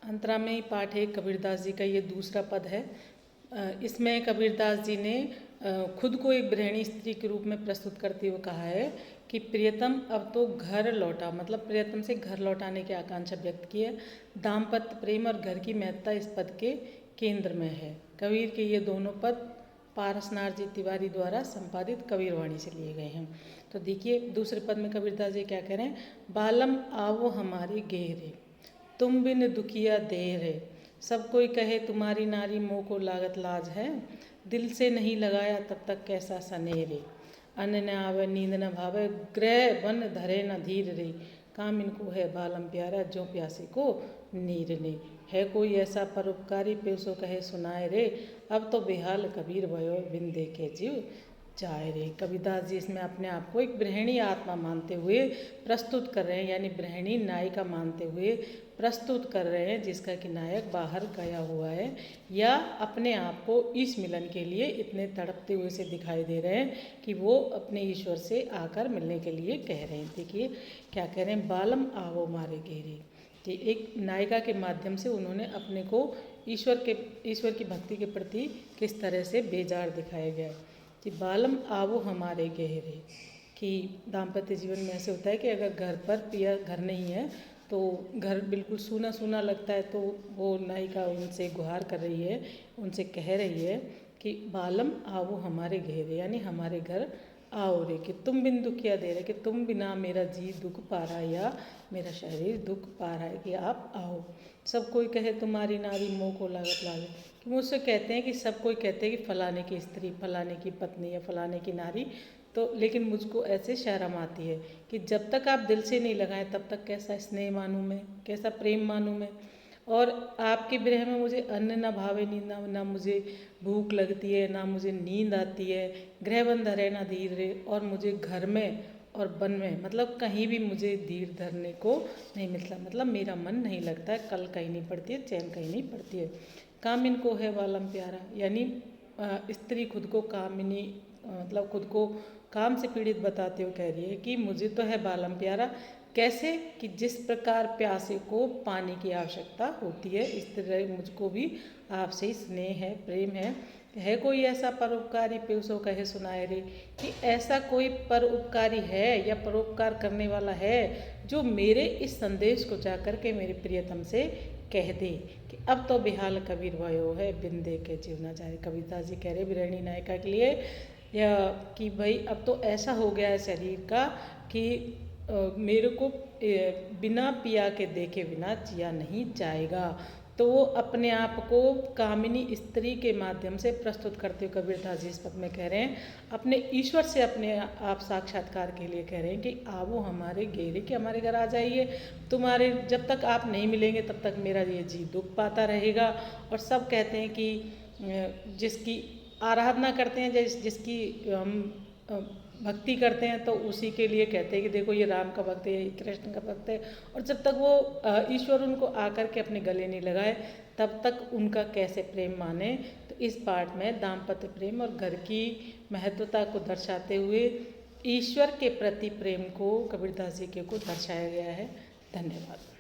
अंतरामयी पाठ है कबीरदास जी का, ये दूसरा पद है। इसमें कबीरदास जी ने खुद को एक गृहिणी स्त्री के रूप में प्रस्तुत करते हुए कहा है कि प्रियतम अब तो घर लौटा, मतलब प्रियतम से घर लौटाने की आकांक्षा व्यक्त की है। दाम्पत्य प्रेम और घर की महत्ता इस पद के केंद्र में है। कबीर के ये दोनों पद पारसनाथ जी तिवारी द्वारा संपादित कबीरवाणी से लिए गए हैं। तो देखिए दूसरे पद में कबीरदास जी क्या कह रहे हैं। बालम आवो हमारे गेहरे, तुम बिन दुखिया देर है। सब कोई कहे तुम्हारी नारी, मोह को लागत लाज है। दिल से नहीं लगाया तब तक कैसा सनेरे। अन्न न आवे नींद न भावे, ग्रह वन धरे न धीर रे। काम इनको है बालम प्यारा, जो प्यासे को नीर ने। है कोई ऐसा परोपकारी, पेशो कहे सुनाए रे। अब तो बेहाल कबीर भयो, बिन देखे जीव जाए रे। कबीरदास जी इसमें अपने आप को एक गृहिणी आत्मा मानते हुए प्रस्तुत कर रहे हैं, यानी गृहिणी नायिका मानते हुए प्रस्तुत कर रहे हैं, जिसका कि नायक बाहर गया हुआ है या अपने आप को इस मिलन के लिए इतने तड़पते हुए से दिखाई दे रहे हैं कि वो अपने ईश्वर से आकर मिलने के लिए कह रहे हैं। देखिए क्या कह रहे हैं। बालम आवो मारे गेरे, कि एक नायिका के माध्यम से उन्होंने अपने को ईश्वर की भक्ति के प्रति किस तरह से बेजार दिखाया गया कि बालम आवो हमारे गहरे। कि दाम्पत्य जीवन में ऐसे होता है कि अगर घर पर प्रिय घर नहीं है तो घर बिल्कुल सूना सूना लगता है, तो वो नायिका उनसे गुहार कर रही है, उनसे कह रही है कि बालम आवो हमारे गहरे, यानी हमारे घर आओ रे। कि तुम बिन दुखिया दे रहे, कि तुम बिना मेरा जी दुख पा रहा है या मेरा शरीर दुख पा रहा है, कि आप आओ। सब कोई कहे तुम्हारी नारी, मोह को लागत लागे। कि मुझसे कहते हैं कि सब कोई कहते हैं कि फलाने की स्त्री, फलाने की पत्नी या फलाने की नारी, तो लेकिन मुझको ऐसे शर्म आती है कि जब तक आप दिल से नहीं लगाएं तब तक कैसा स्नेह मानूं मैं, कैसा प्रेम मानूं मैं। और आपके विरह में मुझे अन्न ना भावे, नींद ना मुझे भूख लगती है, ना मुझे नींद आती है। गृह बंद धरे ना धीर रे, और मुझे घर में और वन में, मतलब कहीं भी मुझे धीर धरने को नहीं मिलता, मतलब मेरा मन नहीं लगता है, कल कहीं नहीं पड़ती है, चैन कहीं नहीं पड़ती है। कामिन को है बालम प्यारा, यानी स्त्री खुद को कामिनी, मतलब खुद को काम से पीड़ित बताते हुए कह रही है कि मुझे तो है बालम प्यारा। कैसे कि जिस प्रकार प्यासे को पानी की आवश्यकता होती है, इस तरह मुझको भी आपसे ही स्नेह है, प्रेम है कोई ऐसा परोपकारी, पेशो कहे सुनाए रे। कि ऐसा कोई परोपकारी है या परोपकार करने वाला है जो मेरे इस संदेश को जाकर के मेरे प्रियतम से कह दे कि अब तो बेहाल कबीर भयो है, बिन दे के जीव ना जाए। कबीरदास जी कह रहे गृहिणी नायिका के लिए या कि भाई अब तो ऐसा हो गया है शरीर का कि मेरे को बिना पिया के देखे बिना जिया नहीं जाएगा। तो वो अपने आप को कामिनी स्त्री के माध्यम से प्रस्तुत करते हुए कबीरदास जी इस पद में कह रहे हैं, अपने ईश्वर से अपने आप साक्षात्कार के लिए कह रहे हैं कि आवो हमारे घेरे, कि हमारे घर आ जाइए। तुम्हारे जब तक आप नहीं मिलेंगे तब तक मेरा ये जी दुख पाता रहेगा। और सब कहते हैं कि जिसकी आराधना करते हैं, जिसकी हम भक्ति करते हैं, तो उसी के लिए कहते हैं कि देखो ये राम का भक्त है, ये कृष्ण का भक्त है। और जब तक वो ईश्वर उनको आकर के अपने गले नहीं लगाए तब तक उनका कैसे प्रेम माने। तो इस पाठ में दाम्पत्य प्रेम और घर की महत्वता को दर्शाते हुए ईश्वर के प्रति प्रेम को कबीरदास जी के को दर्शाया गया है। धन्यवाद।